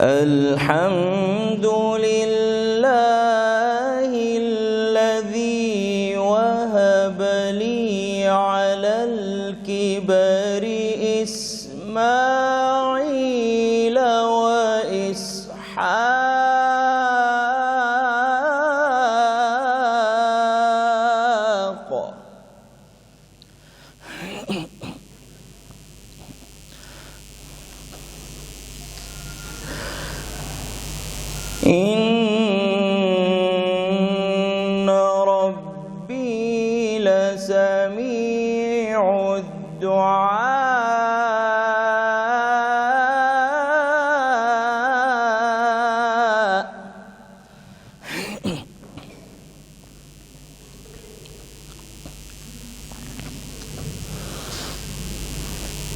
الحمد لله الذي وهب لي على الكبر إسماعيل وإسحاق إن ربي لسميع الدعاء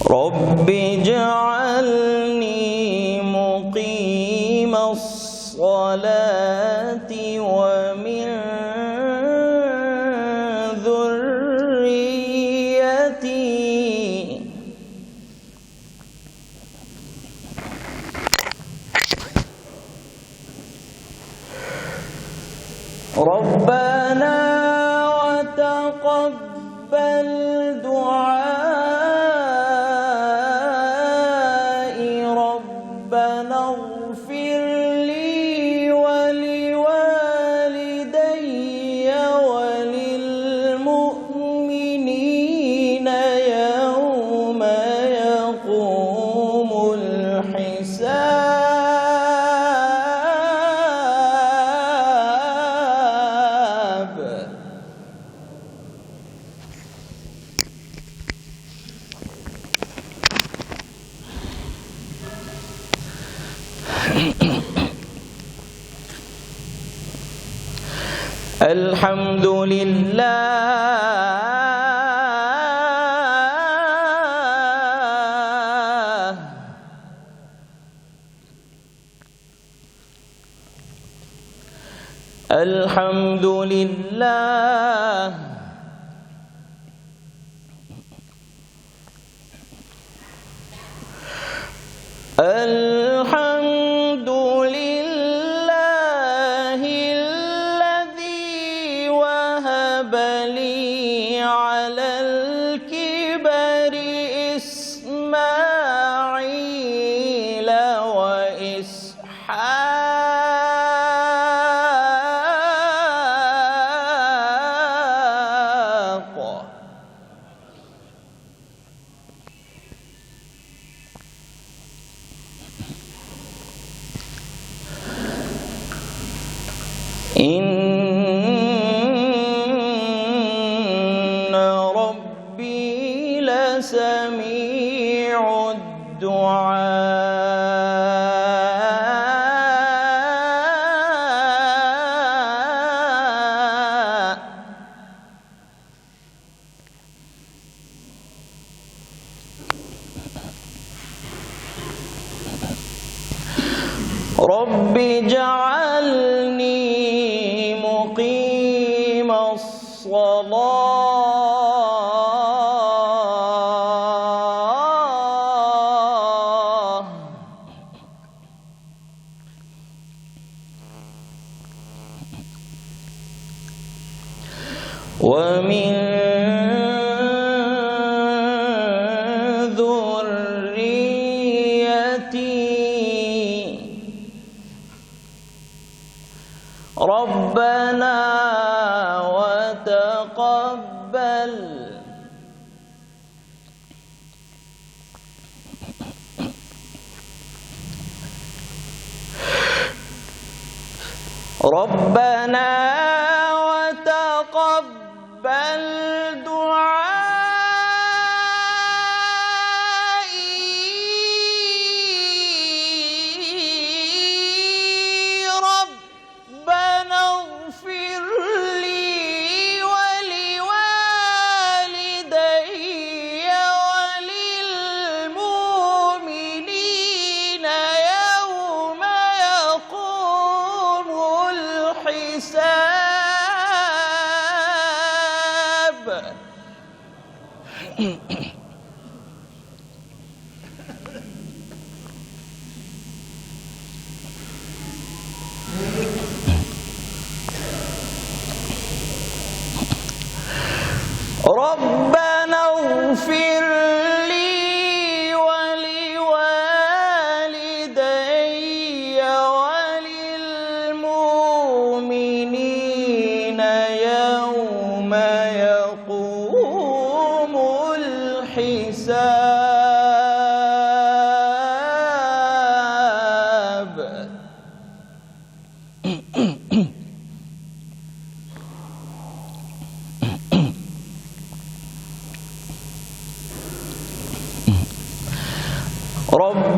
رب اجعلني مقيم الصلاة ومن ذريتي ربنا وتقبل دعائي ربنا اغفر لي ولوالدي وللمؤمنين يوم يقوم الحساب الحمد لله الحمد لله الحمد لله الذي وهب لي على الكبر إسماعيل وإسحاق إن ربي لسميع الدعاء رب اجعلني مقيم الصلاة ومن ذريتي ربنا وتقبل ربنا وتقبل دعائي ربنا اغفر لي ولوالدي وللمؤمنين يوم يقوم الحساب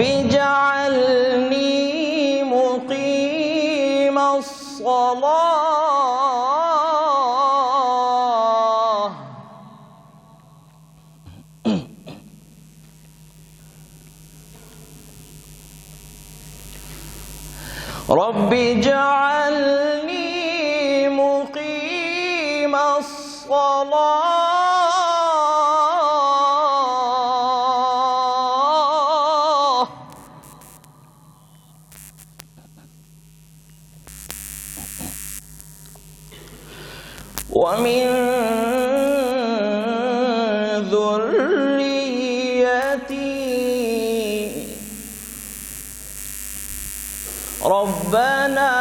اجعلني مقيم الصلاة رب اجعلني مقيم الصلاة ومن ذريتي ربنا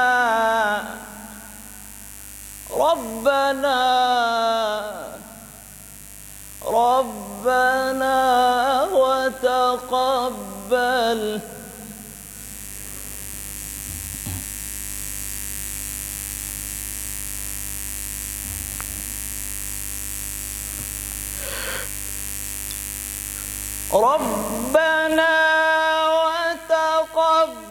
وتقبل ربنا وتقبل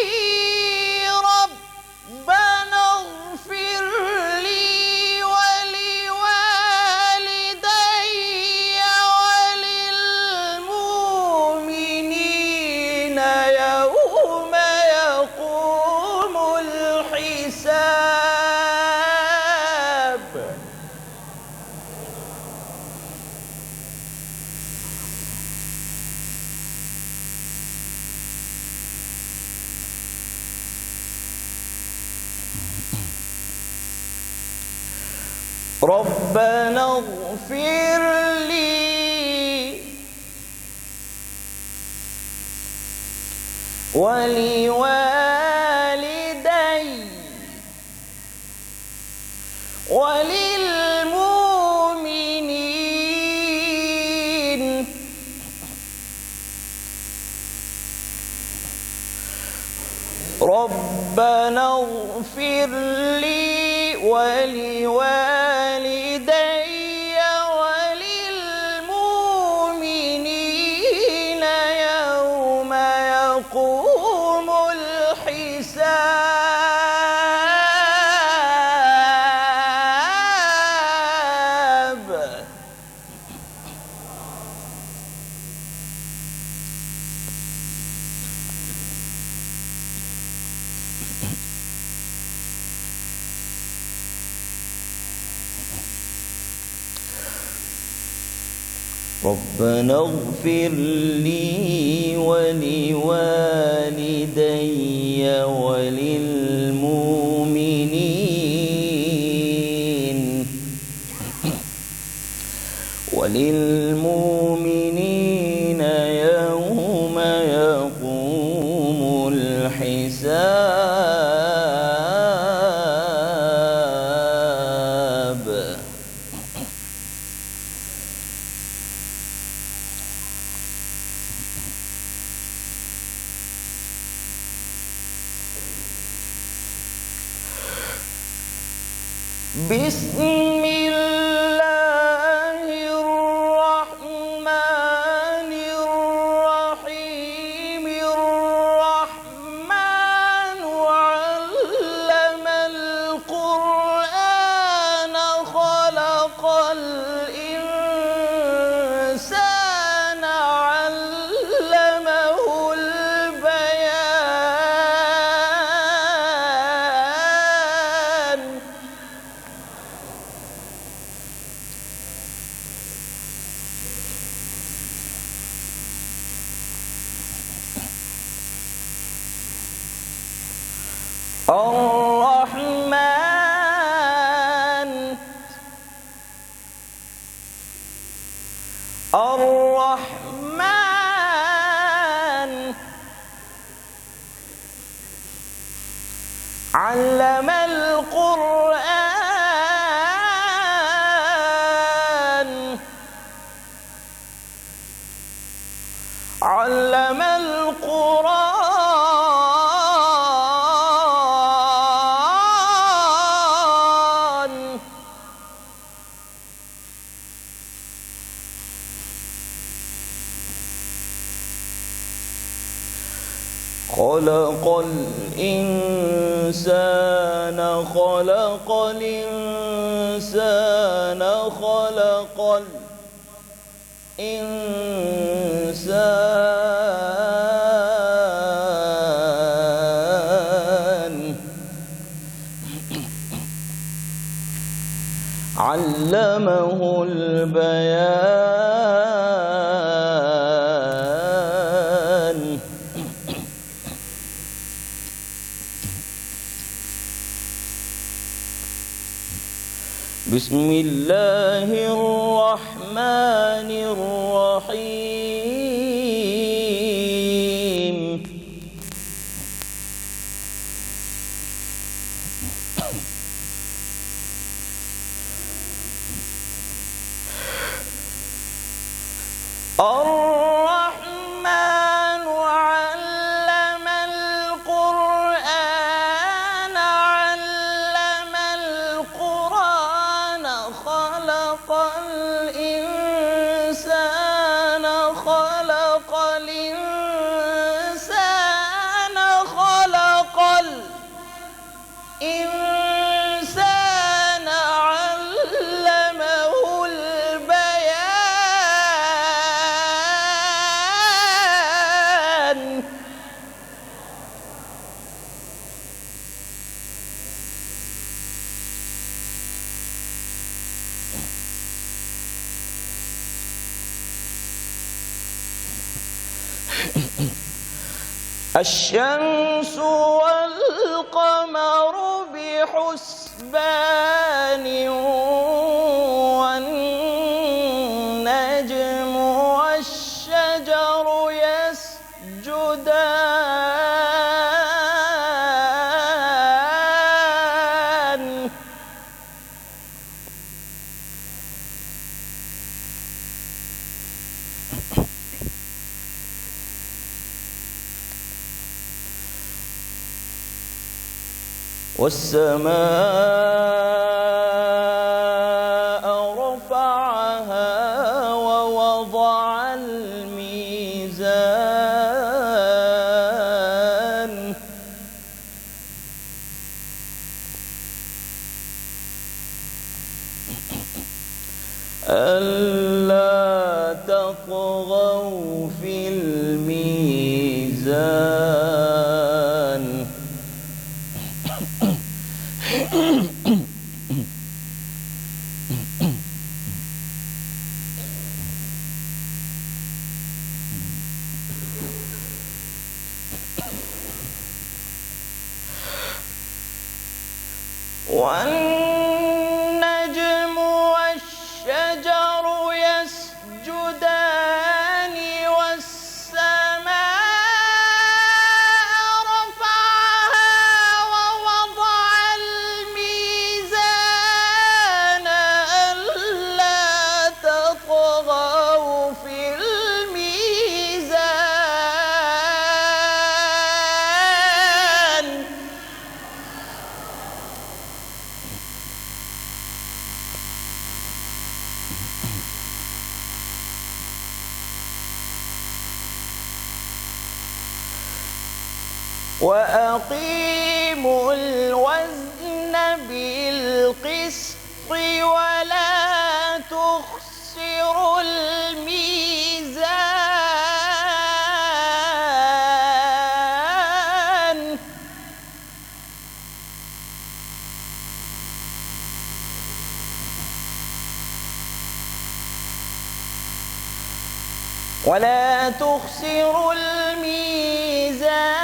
دعائي ربنا اغفر لي ولوالدي وللمؤمنين يوم يقوم الحساب ربنا اغفر لي ولوالدي وللمؤمنين ربنا اغفر لي ولوالدي وللمؤمنين يوم يقوم الحساب ربنا اغفر لي ولوالدي وللمؤمنين يوم يقوم الحساب بسم الله الرحمن الرحيم الرحمن علم القرآن خلق الإنسان علمه البيان خلق الإنسان خلق الإنسان خلق الإنسان علمه البيان بسم الله الرحمن الرحيم الرحمن علم القرآن خلق الإنسان خلق الإنسان علمه البيان الشمس والقمر بحسبان والنجم والشجر يسجدان والسماء رفعها ووضع الميزان ألا تطغوا في الميزان والنجم والشجر يسجدان والسماء رفعها ووضع الميزان ألا تطغوا في الميزان وأقيموا الوزن بالقسط ولا تخسروا الميزان ولا تخسروا الميزان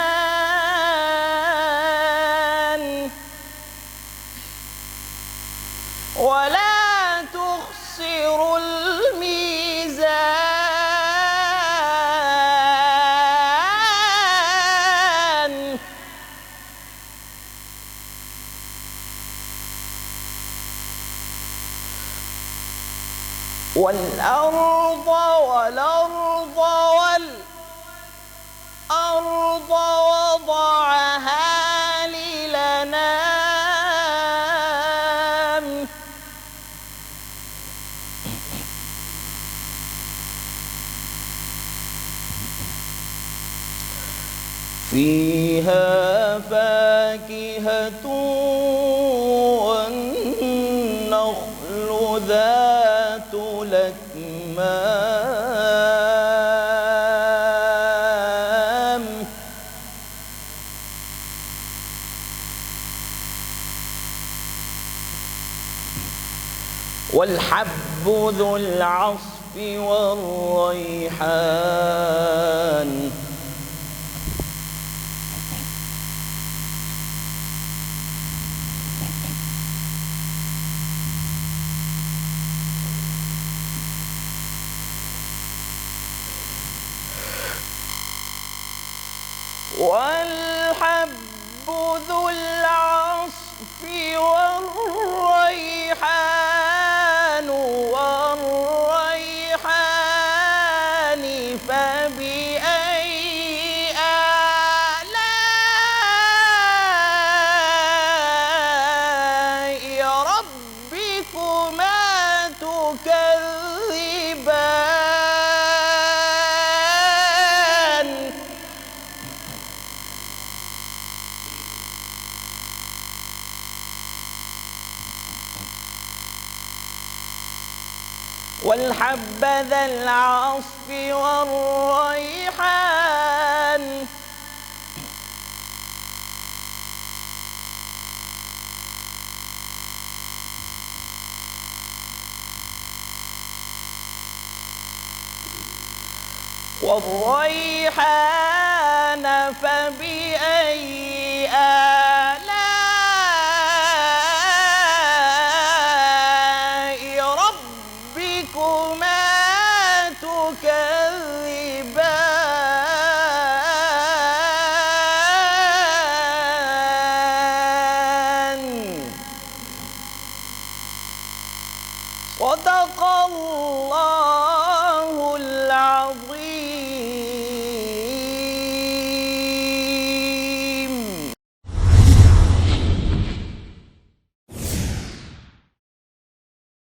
ولا تخسروا الميزان والأرض وضعها للأنام فيها فاكهة والنخل ذات الأكمام والحب ذو العصف والريحان والحب ذو العصف والريحان فبأي آلاء ربكما تكذبان والحب ذا العصف والريحان فبأي آلاء ربكما تكذبان صدق الله